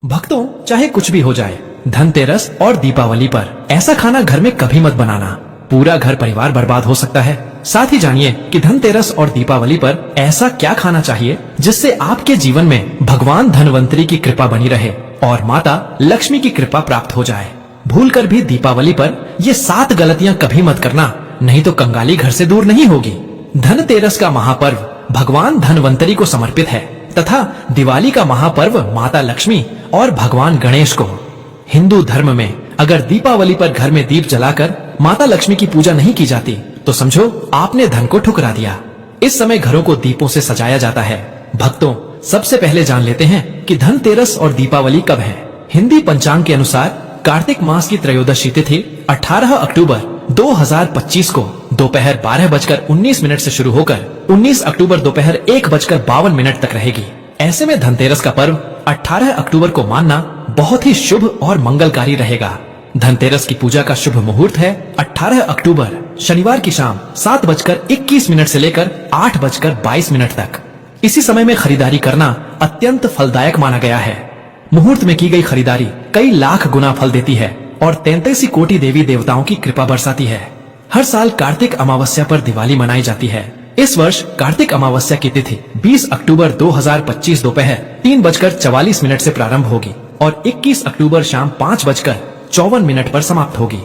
भक्तों, चाहे कुछ भी हो जाए, धनतेरस और दीपावली पर ऐसा खाना घर में कभी मत बनाना। पूरा घर परिवार बर्बाद हो सकता है। साथ ही जानिए कि धनतेरस और दीपावली पर ऐसा क्या खाना चाहिए जिससे आपके जीवन में भगवान धनवंतरी की कृपा बनी रहे और माता लक्ष्मी की कृपा प्राप्त हो जाए। भूलकर भी दीपावली पर ये 7 गलतियां कभी मत करना, नहीं तो कंगाली घर से दूर नहीं होगी। धनतेरस का महापर्व भगवान धनवंतरी को समर्पित है तथा दिवाली का महापर्व माता लक्ष्मी और भगवान गणेश को। हिंदू धर्म में अगर दीपावली पर घर में दीप जलाकर माता लक्ष्मी की पूजा नहीं की जाती तो समझो आपने धन को ठुकरा दिया। इस समय घरों को दीपों से सजाया जाता है। भक्तों, सबसे पहले जान लेते हैं कि धनतेरस और दीपावली कब है। हिंदी पंचांग के अनुसार कार्तिक मास की त्रयोदशी तिथि 18 अक्टूबर 2025 को दोपहर 12:19 से शुरू होकर 19 अक्टूबर दोपहर 1:52 तक रहेगी। ऐसे में धनतेरस का पर्व 18 अक्टूबर को मानना बहुत ही शुभ और मंगलकारी रहेगा। धनतेरस की पूजा का शुभ मुहूर्त है 18 अक्टूबर शनिवार की शाम 7:21 से लेकर 8:22 तक। इसी समय में खरीदारी करना अत्यंत फलदायक माना गया है। मुहूर्त में की गई खरीदारी कई लाख गुना फल देती है और 33 कोटि देवी देवताओं की कृपा बरसाती है। हर साल कार्तिक अमावस्या पर दिवाली मनाई जाती है। इस वर्ष कार्तिक अमावस्या की तिथि 20 अक्टूबर 2025 दोपहर 3:44 से प्रारंभ होगी और 21 अक्टूबर शाम 5:54 पर समाप्त होगी।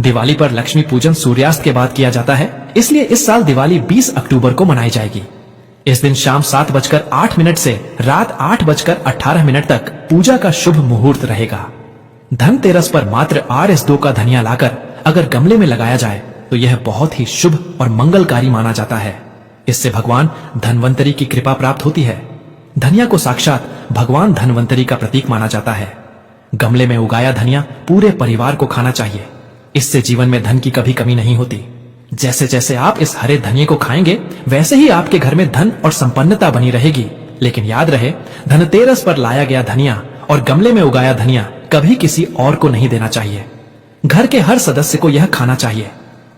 दिवाली पर लक्ष्मी पूजन सूर्यास्त के बाद किया जाता है, इसलिए इस साल दिवाली 20 अक्टूबर को मनाई जाएगी। इस दिन शाम 7:08 से रात 8:18 तक पूजा का शुभ मुहूर्त रहेगा। धनतेरस पर मात्र RS2 का धनिया लाकर अगर गमले में लगाया जाए तो यह बहुत ही शुभ और मंगलकारी माना जाता है। इससे भगवान धनवंतरी की कृपा प्राप्त होती है। धनिया को साक्षात भगवान धनवंतरी का प्रतीक माना जाता है। गमले में उगाया धनिया पूरे परिवार को खाना चाहिए। इससे जीवन में धन की कभी कमी नहीं होती। जैसे जैसे आप इस हरे धनिये को खाएंगे वैसे ही आपके घर में धन और संपन्नता बनी रहेगी। लेकिन याद रहे, धनतेरस पर लाया गया धनिया और गमले में उगाया धनिया कभी किसी और को नहीं देना चाहिए। घर के हर सदस्य को यह खाना चाहिए।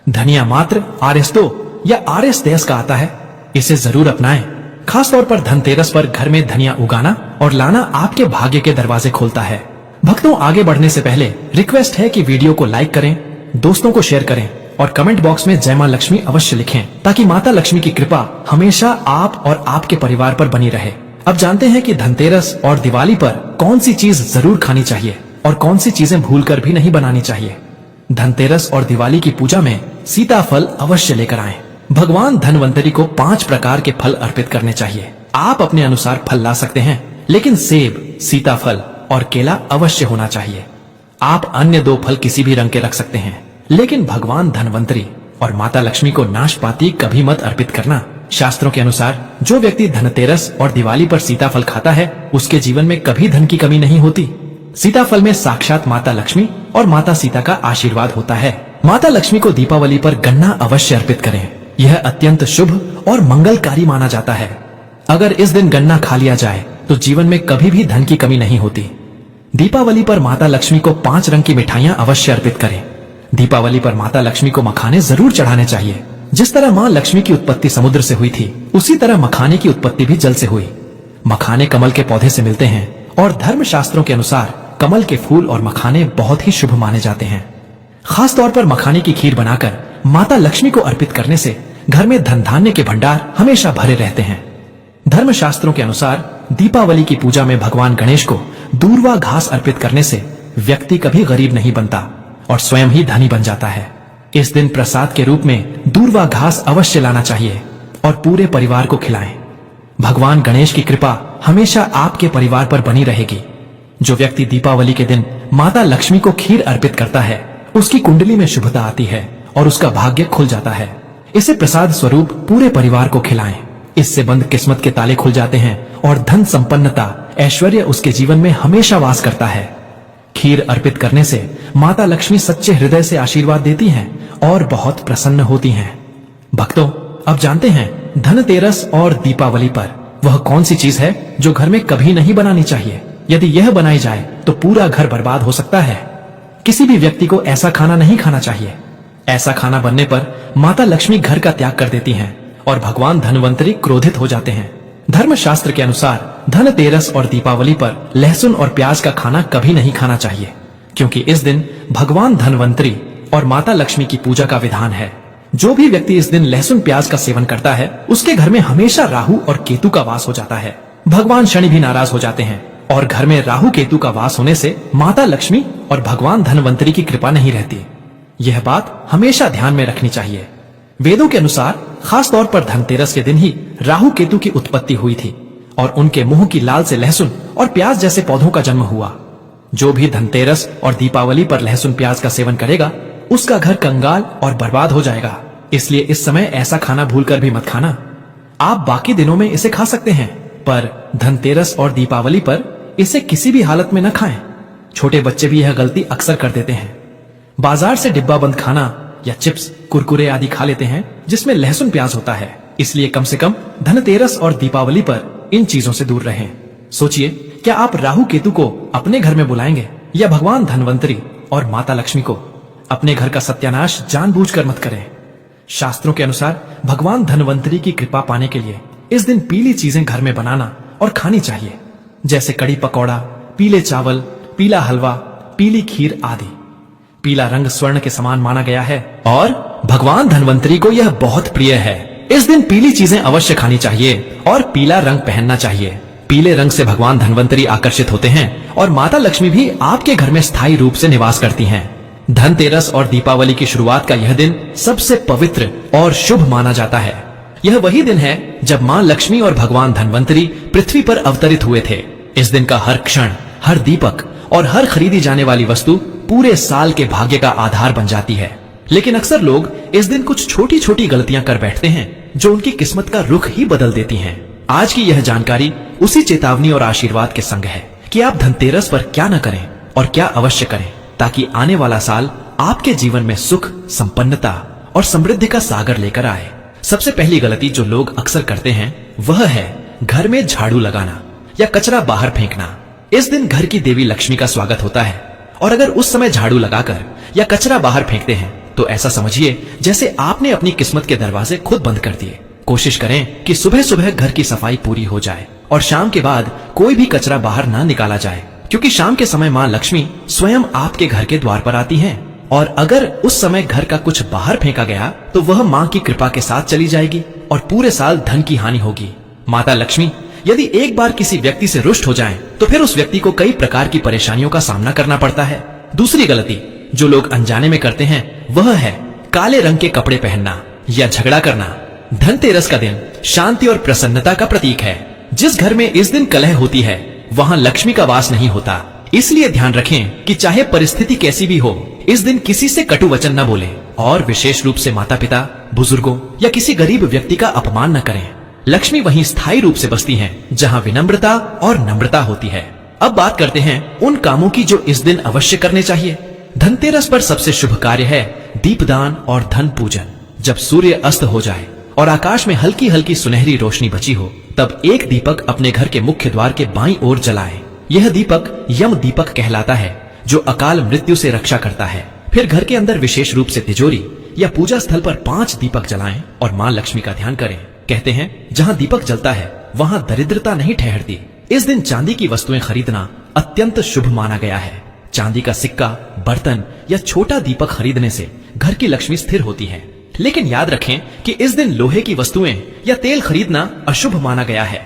धनिया मात्र RS2 या RS10 का आता है, इसे जरूर अपनाएं। खास तौर पर धनतेरस पर घर में धनिया उगाना और लाना आपके भाग्य के दरवाजे खोलता है। भक्तों, आगे बढ़ने से पहले रिक्वेस्ट है कि वीडियो को लाइक करें, दोस्तों को शेयर करें और कमेंट बॉक्स में जय मां लक्ष्मी अवश्य लिखें ताकि माता लक्ष्मी की कृपा हमेशा आप और आपके परिवार पर बनी रहे। अब जानते हैं कि धनतेरस और दिवाली पर कौन सी चीज जरूर खानी चाहिए और कौन सी चीजें भूलकर भी नहीं बनानी चाहिए। धनतेरस और दिवाली की पूजा में सीताफल अवश्य लेकर आएं। भगवान धनवंतरी को 5 प्रकार के फल अर्पित करने चाहिए। आप अपने अनुसार फल ला सकते हैं, लेकिन सेब, सीताफल और केला अवश्य होना चाहिए। आप अन्य 2 फल किसी भी रंग के रख सकते हैं, लेकिन भगवान धनवंतरी और माता लक्ष्मी को नाशपाती कभी मत अर्पित करना। शास्त्रों के अनुसार जो व्यक्ति धनतेरस और दिवाली पर सीताफल खाता है उसके जीवन में कभी धन की कमी नहीं होती। सीताफल में साक्षात माता लक्ष्मी और माता सीता का आशीर्वाद होता है। माता लक्ष्मी को दीपावली पर गन्ना अवश्य अर्पित करें। यह अत्यंत शुभ और मंगलकारी माना जाता है। अगर इस दिन गन्ना खा लिया जाए तो जीवन में कभी भी धन की कमी नहीं होती। दीपावली पर माता लक्ष्मी को 5 रंग की मिठाइयां अवश्य अर्पित करें। दीपावली पर माता लक्ष्मी को मखाने जरूर चढ़ाने चाहिए। जिस तरह माँ लक्ष्मी की उत्पत्ति समुद्र से हुई थी, उसी तरह मखाने की उत्पत्ति भी जल से हुई। मखाने कमल के पौधे से मिलते हैं और धर्म शास्त्रों के अनुसार कमल के फूल और मखाने बहुत ही शुभ माने जाते हैं। खास तौर पर मखाने की खीर बनाकर माता लक्ष्मी को अर्पित करने से घर में धन धान्य के भंडार हमेशा भरे रहते हैं। धर्म शास्त्रों के अनुसार दीपावली की पूजा में भगवान गणेश को दूर्वा घास अर्पित करने से व्यक्ति कभी गरीब नहीं बनता और स्वयं ही धनी बन जाता है। इस दिन प्रसाद के रूप में दूर्वा घास अवश्य लाना चाहिए और पूरे परिवार को खिलाएं। भगवान गणेश की कृपा हमेशा आपके परिवार पर बनी रहेगी। जो व्यक्ति दीपावली के दिन माता लक्ष्मी को खीर अर्पित करता है उसकी कुंडली में शुभता आती है और उसका भाग्य खुल जाता है। इसे प्रसाद स्वरूप पूरे परिवार को खिलाएं। इससे बंद किस्मत के ताले खुल जाते हैं और धन संपन्नता, ऐश्वर्य उसके जीवन में हमेशा वास करता है। खीर अर्पित करने से माता लक्ष्मी सच्चे हृदय से आशीर्वाद देती हैं और बहुत प्रसन्न होती हैं। भक्तों, अब जानते हैं धनतेरस और दीपावली पर वह कौन सी चीज है जो घर में कभी नहीं बनानी चाहिए। यदि यह बनाई जाए तो पूरा घर बर्बाद हो सकता है। किसी भी व्यक्ति को ऐसा खाना नहीं खाना चाहिए। ऐसा खाना बनने पर माता लक्ष्मी घर का त्याग कर देती हैं और भगवान धनवंतरी क्रोधित हो जाते हैं। धर्म शास्त्र के अनुसार धनतेरस और दीपावली पर लहसुन और प्याज का खाना कभी नहीं खाना चाहिए, क्योंकि इस दिन भगवान धनवंतरी और माता लक्ष्मी की पूजा का विधान है। जो भी व्यक्ति इस दिन लहसुन प्याज का सेवन करता है, उसके घर में हमेशा राहु और केतु का वास हो जाता है। भगवान शनि भी नाराज हो जाते हैं और घर में राहु केतु का वास होने से माता लक्ष्मी और भगवान धनवंतरी की कृपा नहीं रहती। यह बात हमेशा ध्यान में रखनी चाहिए। वेदों के अनुसार खास तौर पर धनतेरस के दिन ही राहु केतु की उत्पत्ति हुई थी और उनके मुंह की लाल से लहसुन और प्याज जैसे पौधों का जन्म हुआ। जो भी धनतेरस और दीपावली पर लहसुन प्याज का सेवन करेगा, उसका घर कंगाल और बर्बाद हो जाएगा। इसलिए इस समय ऐसा खाना भूलकर भी मत खाना। आप बाकी दिनों में इसे खा सकते हैं, पर धनतेरस और दीपावली पर इसे किसी भी हालत में न खाएं। छोटे बच्चे भी यह गलती अक्सर कर देते हैं। बाजार से डिब्बा बंद खाना या चिप्स, कुरकुरे आदि खा लेते हैं जिसमें लहसुन प्याज होता है। इसलिए कम से कम धनतेरस और दीपावली पर इन चीजों से दूर रहें। सोचिए, क्या आप राहु केतु को अपने घर में बुलाएंगे या भगवान धनवंतरी और माता लक्ष्मी को? अपने घर का सत्यानाश जानबूझकर मत करें। शास्त्रों के अनुसार भगवान धनवंतरी की कृपा पाने के लिए इस दिन पीली चीजें घर में बनाना और खानी चाहिए, जैसे कड़ी पकौड़ा, पीले चावल, पीला हलवा, पीली खीर आदि। पीला रंग स्वर्ण के समान माना गया है और भगवान धनवंतरी को यह बहुत प्रिय है। इस दिन पीली चीजें अवश्य खानी चाहिए और पीला रंग पहनना चाहिए। पीले रंग से भगवान धनवंतरी आकर्षित होते हैं और माता लक्ष्मी भी आपके घर में स्थायी रूप से निवास करती हैं। धनतेरस और दीपावली की शुरुआत का यह दिन सबसे पवित्र और शुभ माना जाता है। यह वही दिन है जब मां लक्ष्मी और भगवान धनवंतरी पृथ्वी पर अवतरित हुए थे। इस दिन का हर क्षण, हर दीपक और हर खरीदी जाने वाली वस्तु पूरे साल के भाग्य का आधार बन जाती है। लेकिन अक्सर लोग इस दिन कुछ छोटी छोटी गलतियां कर बैठते हैं जो उनकी किस्मत का रुख ही बदल देती हैं। आज की यह जानकारी उसी चेतावनी और आशीर्वाद के संग है कि आप धनतेरस पर क्या न करें और क्या अवश्य करें, ताकि आने वाला साल आपके जीवन में सुख, संपन्नता और समृद्धि का सागर लेकर आए। सबसे पहली गलती जो लोग अक्सर करते हैं वह है घर में झाड़ू लगाना या कचरा बाहर फेंकना। इस दिन घर की देवी लक्ष्मी का स्वागत होता है और अगर उस समय झाड़ू लगाकर या कचरा बाहर फेंकते हैं तो ऐसा समझिए जैसे आपने अपनी किस्मत के दरवाजे खुद बंद कर दिए। कोशिश करें कि सुबह सुबह घर की सफाई पूरी हो जाए और शाम के बाद कोई भी कचरा बाहर ना निकाला जाए, क्योंकि शाम के समय मां लक्ष्मी स्वयं आपके घर के द्वार पर आती हैं और अगर उस समय घर का कुछ बाहर फेंका गया तो वह मां की कृपा के साथ चली जाएगी और पूरे साल धन की हानि होगी। माता लक्ष्मी यदि एक बार किसी व्यक्ति से रुष्ट हो जाएं, तो फिर उस व्यक्ति को कई प्रकार की परेशानियों का सामना करना पड़ता है। दूसरी गलती जो लोग अनजाने में करते हैं वह है काले रंग के कपड़े पहनना या झगड़ा करना। धनतेरस का दिन शांति और प्रसन्नता का प्रतीक है। जिस घर में इस दिन कलह होती है वहां लक्ष्मी का वास नहीं होता। इसलिए ध्यान रखें कि चाहे परिस्थिति कैसी भी हो, इस दिन किसी से कटु वचन न बोले और विशेष रूप से माता पिता, बुजुर्गों या किसी गरीब व्यक्ति का अपमान न करें। लक्ष्मी वहीं स्थायी रूप से बसती हैं जहां विनम्रता और नम्रता होती है। अब बात करते हैं उन कामों की जो इस दिन अवश्य करने चाहिए। धनतेरस पर सबसे शुभ कार्य है दीपदान और धन पूजन। जब सूर्य अस्त हो जाए और आकाश में हल्की हल्की सुनहरी रोशनी बची हो, तब एक दीपक अपने घर के मुख्य द्वार के बाईं ओर जलाएं। यह दीपक यम दीपक कहलाता है, जो अकाल मृत्यु से रक्षा करता है। फिर घर के अंदर विशेष रूप से तिजोरी या पूजा स्थल पर 5 दीपक जलाएं और मां लक्ष्मी का ध्यान करें। कहते हैं जहां दीपक जलता है वहां दरिद्रता नहीं ठहरती। इस दिन चांदी की वस्तुएं खरीदना अत्यंत शुभ माना गया है। चांदी का सिक्का, बर्तन या छोटा दीपक खरीदने से घर की लक्ष्मी स्थिर होती है। लेकिन याद रखें कि इस दिन लोहे की वस्तुएं या तेल खरीदना अशुभ माना गया है।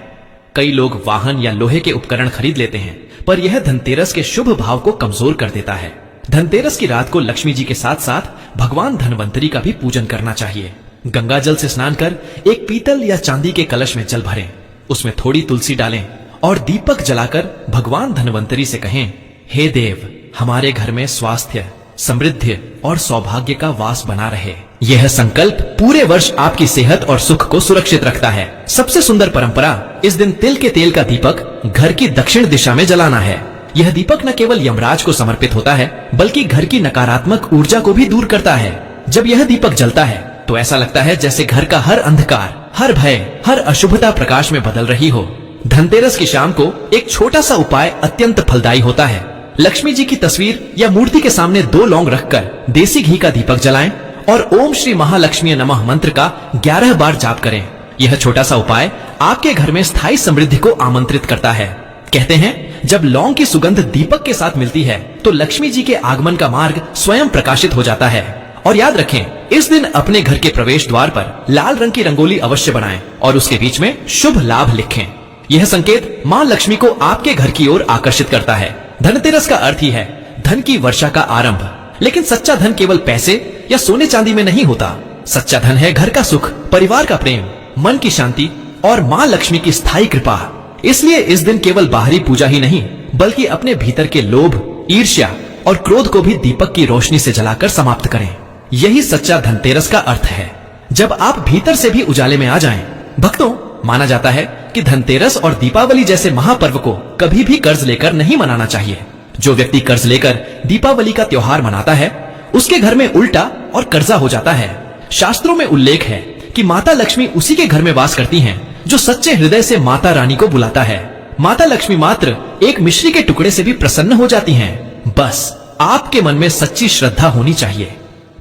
कई लोग वाहन या लोहे के उपकरण खरीद लेते हैं, पर यह धनतेरस के शुभ भाव को कमजोर कर देता है। धनतेरस की रात को लक्ष्मी जी के साथ साथ भगवान धनवंतरी का भी पूजन करना चाहिए। गंगा जल से स्नान कर एक पीतल या चांदी के कलश में जल भरें, उसमें थोड़ी तुलसी डालें और दीपक जलाकर भगवान धनवंतरी से कहें, हे देव, हमारे घर में स्वास्थ्य, समृद्धि और सौभाग्य का वास बना रहे। यह संकल्प पूरे वर्ष आपकी सेहत और सुख को सुरक्षित रखता है। सबसे सुंदर परंपरा इस दिन तिल के तेल का दीपक घर की दक्षिण दिशा में जलाना है। यह दीपक न केवल यमराज को समर्पित होता है, बल्कि घर की नकारात्मक ऊर्जा को भी दूर करता है। जब यह दीपक जलता है तो ऐसा लगता है जैसे घर का हर अंधकार, हर भय, हर अशुभता प्रकाश में बदल रही हो। धनतेरस की शाम को एक छोटा सा उपाय अत्यंत फलदायी होता है। लक्ष्मी जी की तस्वीर या मूर्ति के सामने 2 लौंग रखकर देसी घी का दीपक जलाएं और ओम श्री महालक्ष्मी नमः मंत्र का 11 बार जाप करें। यह छोटा सा उपाय आपके घर में स्थायी समृद्धि को आमंत्रित करता है। कहते हैं जब लौंग की सुगंध दीपक के साथ मिलती है तो लक्ष्मी जी के आगमन का मार्ग स्वयं प्रकाशित हो जाता है। और याद रखें, इस दिन अपने घर के प्रवेश द्वार पर लाल रंग की रंगोली अवश्य बनाएं और उसके बीच में शुभ लाभ लिखें। यह संकेत मां लक्ष्मी को आपके घर की ओर आकर्षित करता है। धनतेरस का अर्थ ही है धन की वर्षा का आरंभ। लेकिन सच्चा धन केवल पैसे या सोने चांदी में नहीं होता। सच्चा धन है घर का सुख, परिवार का प्रेम, मन की शांति और मां लक्ष्मी की स्थायी कृपा। इसलिए इस दिन केवल बाहरी पूजा ही नहीं बल्कि अपने भीतर के लोभ, ईर्ष्या और क्रोध को भी दीपक की रोशनी से जलाकर समाप्त करें। यही सच्चा धनतेरस का अर्थ है, जब आप भीतर से भी उजाले में आ जाएं। भक्तों, माना जाता है कि धनतेरस और दीपावली जैसे महापर्व को कभी भी कर्ज लेकर नहीं मनाना चाहिए। जो व्यक्ति कर्ज लेकर दीपावली का त्योहार मनाता है उसके घर में उल्टा और कर्जा हो जाता है। शास्त्रों में उल्लेख है कि माता लक्ष्मी उसी के घर में वास करती हैं जो सच्चे हृदय से माता रानी को बुलाता है। माता लक्ष्मी मात्र एक मिश्री के टुकड़े से भी प्रसन्न हो जाती हैं। बस आपके मन में सच्ची श्रद्धा होनी चाहिए।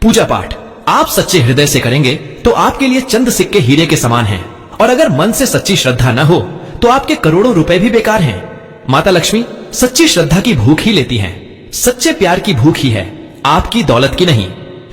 पूजा पाठ आप सच्चे हृदय से करेंगे तो आपके लिए चंद सिक्के हीरे के समान हैं। और अगर मन से सच्ची श्रद्धा न हो तो आपके करोड़ों रुपए भी बेकार हैं। माता लक्ष्मी सच्ची श्रद्धा की भूख ही लेती हैं। सच्चे प्यार की भूख ही है, आपकी दौलत की नहीं।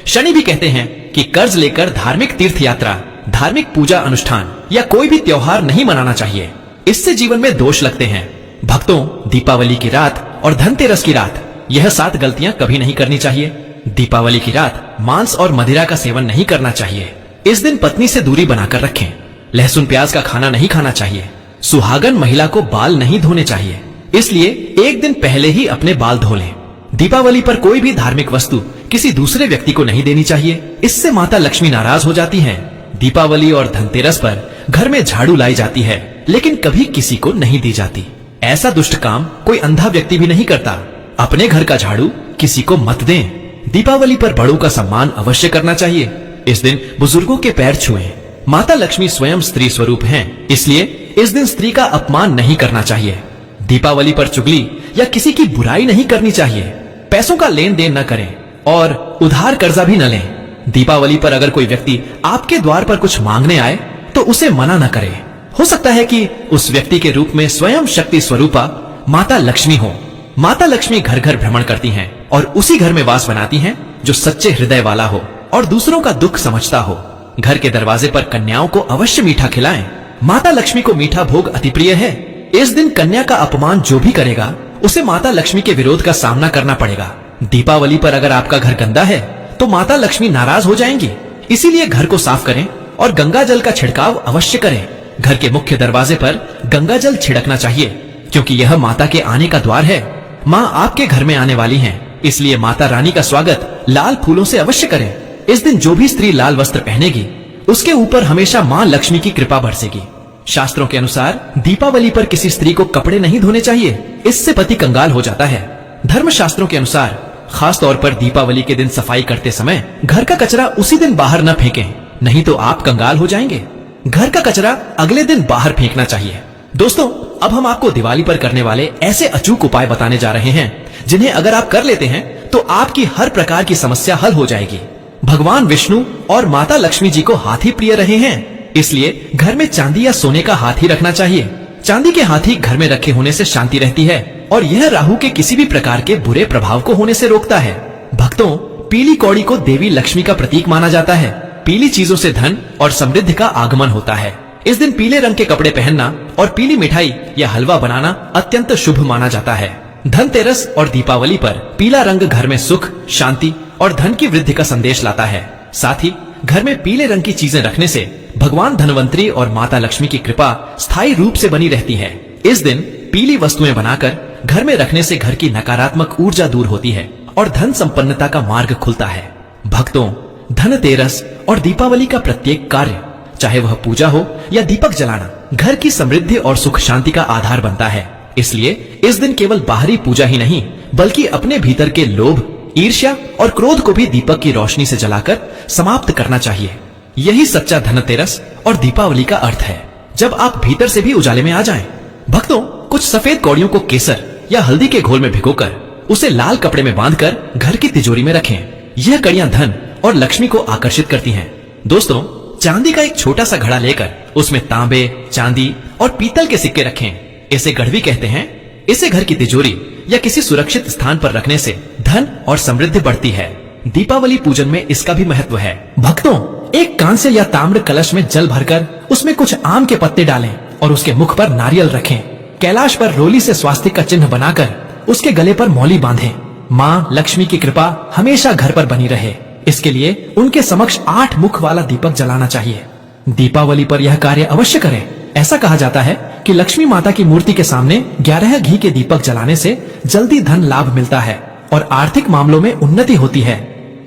शनि भी कहते हैं कि कर्ज लेकर धार्मिक तीर्थ यात्रा, धार्मिक पूजा अनुष्ठान या कोई भी त्योहार नहीं मनाना चाहिए। इससे जीवन में दोष लगते हैं। भक्तों, दीपावली की रात और धनतेरस की रात, यह 7 गलतियां कभी नहीं करनी चाहिए। दीपावली की रात मांस और मदिरा का सेवन नहीं करना चाहिए। इस दिन पत्नी से दूरी बनाकर रखें। लहसुन प्याज का खाना नहीं खाना चाहिए। सुहागन महिला को बाल नहीं धोने चाहिए, इसलिए एक दिन पहले ही अपने बाल धो लें। दीपावली पर कोई भी धार्मिक वस्तु किसी दूसरे व्यक्ति को नहीं देनी चाहिए, इससे माता लक्ष्मी नाराज हो जाती हैं। दीपावली और धनतेरस पर घर में झाड़ू लाई जाती है लेकिन कभी किसी को नहीं दी जाती। ऐसा दुष्ट काम कोई अंधा व्यक्ति भी नहीं करता। अपने घर का झाड़ू किसी को मत दें। दीपावली पर बड़ों का सम्मान अवश्य करना चाहिए। इस दिन बुजुर्गों के पैर छुएं। माता लक्ष्मी स्वयं स्त्री स्वरूप हैं, इसलिए इस दिन स्त्री का अपमान नहीं करना चाहिए। दीपावली पर चुगली या किसी की बुराई नहीं करनी चाहिए। पैसों का लेन देन न करें और उधार कर्जा भी न लें। दीपावली पर अगर कोई व्यक्ति आपके द्वार पर कुछ मांगने आए तो उसे मना न करें। हो सकता है कि उस व्यक्ति के रूप में स्वयं शक्ति स्वरूपा माता लक्ष्मी हो। माता लक्ष्मी घर घर भ्रमण करती हैं और उसी घर में वास बनाती हैं जो सच्चे हृदय वाला हो और दूसरों का दुख समझता हो। घर के दरवाजे पर कन्याओं को अवश्य मीठा खिलाएं। माता लक्ष्मी को मीठा भोग अति प्रिय है। इस दिन कन्या का अपमान जो भी करेगा उसे माता लक्ष्मी के विरोध का सामना करना पड़ेगा। दीपावली पर अगर आपका घर गंदा है तो माता लक्ष्मी नाराज हो जाएंगी। इसीलिए घर को साफ करें और गंगा जल का छिड़काव अवश्य करें। घर के मुख्य दरवाजे पर गंगा जल छिड़कना चाहिए क्योंकि यह माता के आने का द्वार है। माँ आपके घर में आने वाली हैं, इसलिए माता रानी का स्वागत लाल फूलों से अवश्य करें। इस दिन जो भी स्त्री लाल वस्त्र पहनेगी उसके ऊपर हमेशा माँ लक्ष्मी की कृपा बरसेगी। शास्त्रों के अनुसार दीपावली पर किसी स्त्री को कपड़े नहीं धोने चाहिए, इससे पति कंगाल हो जाता है। धर्म शास्त्रों के अनुसार खास तौर पर दीपावली के दिन सफाई करते समय घर का कचरा उसी दिन बाहर न फेंकें, नहीं तो आप कंगाल हो जाएंगे। घर का कचरा अगले दिन बाहर फेंकना चाहिए। दोस्तों, अब हम आपको दिवाली पर करने वाले ऐसे अचूक उपाय बताने जा रहे हैं जिन्हें अगर आप कर लेते हैं तो आपकी हर प्रकार की समस्या हल हो जाएगी। भगवान विष्णु और माता लक्ष्मी जी को हाथी प्रिय रहे हैं, इसलिए घर में चांदी या सोने का हाथी रखना चाहिए। चांदी के हाथी घर में रखे होने से शांति रहती है और यह राहु के किसी भी प्रकार के बुरे प्रभाव को होने से रोकता है। भक्तों, पीली कौड़ी को देवी लक्ष्मी का प्रतीक माना जाता है। पीली चीजों से धन और समृद्धि का आगमन होता है। इस दिन पीले रंग के कपड़े पहनना और पीली मिठाई या हलवा बनाना अत्यंत शुभ माना जाता है। धनतेरस और दीपावली पर पीला रंग घर में सुख, शांति और धन की वृद्धि का संदेश लाता है। साथ ही घर में पीले रंग की चीजें रखने से भगवान धनवंतरी और माता लक्ष्मी की कृपा स्थायी रूप से बनी रहती है। इस दिन पीली वस्तुएं बनाकर घर में रखने से घर की नकारात्मक ऊर्जा दूर होती है और धन संपन्नता का मार्ग खुलता है। भक्तों, धनतेरस और दीपावली का प्रत्येक कार्य, चाहे वह पूजा हो या दीपक जलाना, घर की समृद्धि और सुख शांति का आधार बनता है। इसलिए इस दिन केवल बाहरी पूजा ही नहीं बल्कि अपने भीतर के लोभ, ईर्ष्या और क्रोध को भी दीपक की रोशनी से जलाकर समाप्त करना चाहिए। यही सच्चा धनतेरस और दीपावली का अर्थ है, जब आप भीतर से भी उजाले में आ जाएं। भक्तों, कुछ सफेद कौड़ियों को केसर या हल्दी के घोल में भिगोकर उसे लाल कपड़े में बांधकर घर की तिजोरी में रखें। यह कड़ियां धन और लक्ष्मी को आकर्षित करती हैं। दोस्तों, चांदी का एक छोटा सा घड़ा लेकर उसमें तांबे, चांदी और पीतल के सिक्के रखें। इसे गढ़वी कहते हैं। इसे घर की तिजोरी या किसी सुरक्षित स्थान पर रखने से धन और समृद्धि बढ़ती है। दीपावली पूजन में इसका भी महत्व है। भक्तों, एक कांस्य या ताम्र कलश में जल भरकर उसमें कुछ आम के पत्ते डालें और उसके मुख पर नारियल रखें। कैलाश पर रोली से स्वास्तिक का चिन्ह बनाकर उसके गले पर मौली बांधें। माँ लक्ष्मी की कृपा हमेशा घर पर बनी रहे, इसके लिए उनके समक्ष 8 मुख वाला दीपक जलाना चाहिए। दीपावली पर यह कार्य अवश्य करें। ऐसा कहा जाता है कि लक्ष्मी माता की मूर्ति के सामने 11 घी के दीपक जलाने से जल्दी धन लाभ मिलता है और आर्थिक मामलों में उन्नति होती है।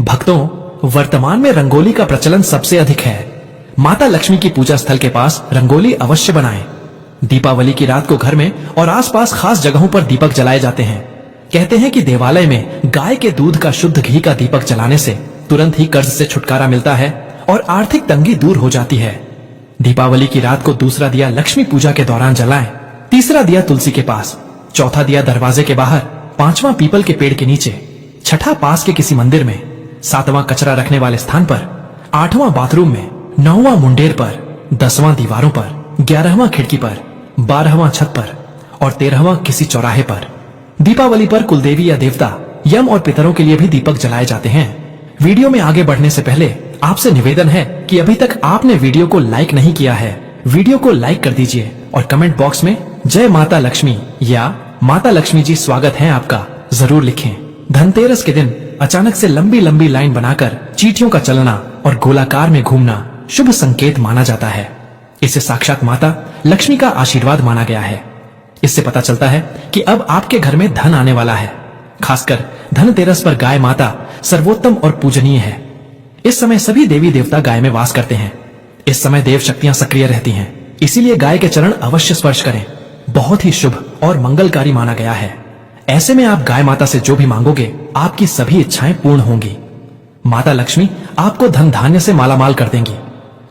भक्तों, वर्तमान में रंगोली का प्रचलन सबसे अधिक है। माता लक्ष्मी की पूजा स्थल के पास रंगोली अवश्य बनाएं। दीपावली की रात को घर में और आसपास खास जगहों पर दीपक जलाए जाते हैं। कहते हैं कि देवालय में गाय के दूध का शुद्ध घी का दीपक जलाने से तुरंत ही कर्ज से छुटकारा मिलता है और आर्थिक तंगी दूर हो जाती है। दीपावली की रात को दूसरा दिया लक्ष्मी पूजा के दौरान जलाएं, तीसरा दिया तुलसी के पास, चौथा दिया दरवाजे के बाहर, 5वां पीपल के पेड़ के नीचे, 6ठा पास के किसी मंदिर में, 7वां कचरा रखने वाले स्थान पर, 8वां बाथरूम में, 9वां मुंडेर पर, 10वां दीवारों पर, 11वां खिड़की पर, 12वां छत पर और 13वां किसी चौराहे पर। दीपावली पर कुलदेवी या देवता, यम और पितरों के लिए भी दीपक जलाए जाते हैं। वीडियो में आगे बढ़ने से पहले आपसे निवेदन है कि अभी तक आपने वीडियो को लाइक नहीं किया है, वीडियो को लाइक कर दीजिए और कमेंट बॉक्स में जय माता लक्ष्मी या माता लक्ष्मी जी स्वागत है आपका जरूर लिखें। धनतेरस के दिन अचानक से लंबी लंबी लाइन बनाकर चींटियों का चलना और गोलाकार में घूमना शुभ संकेत माना जाता है। इसे साक्षात माता लक्ष्मी का आशीर्वाद माना गया है। इससे पता चलता है कि अब आपके घर में धन आने वाला है। खासकर धनतेरस पर गाय माता सर्वोत्तम और पूजनीय है। इस समय सभी देवी देवता गाय में वास करते हैं। इस समय देव शक्तियां सक्रिय रहती हैं, इसीलिए गाय के चरण अवश्य स्पर्श करें। बहुत ही शुभ और मंगलकारी माना गया है। ऐसे में आप गाय माता से जो भी मांगोगे आपकी सभी इच्छाएं पूर्ण होंगी। माता लक्ष्मी आपको धन धान्य से मालामाल कर देंगी,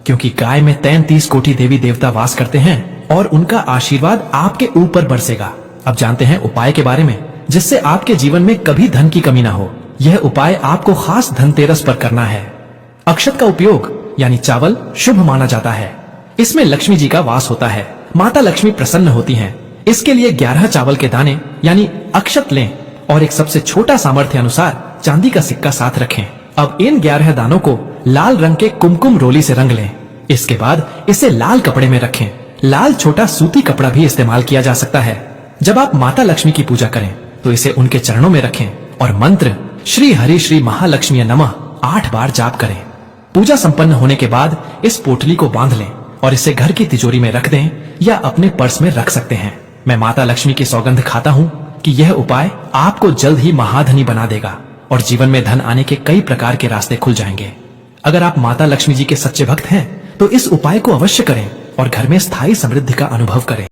क्योंकि गाय में 33 कोटि देवी देवता वास करते हैं और उनका आशीर्वाद आपके ऊपर बरसेगा। अब जानते हैं उपाय के बारे में, जिससे आपके जीवन में कभी धन की कमी ना हो। यह उपाय आपको खास धनतेरस पर करना है। अक्षत का उपयोग यानी चावल शुभ माना जाता है। इसमें लक्ष्मी जी का वास होता है। माता लक्ष्मी प्रसन्न होती हैं। इसके लिए 11 चावल के दाने यानी अक्षत लें और एक सबसे छोटा सामर्थ्य अनुसार चांदी का सिक्का साथ रखें। अब इन 11 दानों को लाल रंग के कुमकुम रोली से रंग लें। इसके बाद इसे लाल कपड़े में रखें। लाल छोटा सूती कपड़ा भी इस्तेमाल किया जा सकता है। जब आप माता लक्ष्मी की पूजा करें तो इसे उनके चरणों में रखें और मंत्र श्री हरि श्री महालक्ष्मी नमः 8 बार जाप करें। पूजा संपन्न होने के बाद इस पोटली को बांध लें और इसे घर की तिजोरी में रख दें या अपने पर्स में रख सकते हैं। मैं माता लक्ष्मी की सौगंध खाता हूँ कि यह उपाय आपको जल्द ही महाधनी बना देगा और जीवन में धन आने के कई प्रकार के रास्ते खुल जाएंगे। अगर आप माता लक्ष्मी जी के सच्चे भक्त हैं तो इस उपाय को अवश्य करें और घर में स्थायी समृद्धि का अनुभव करें।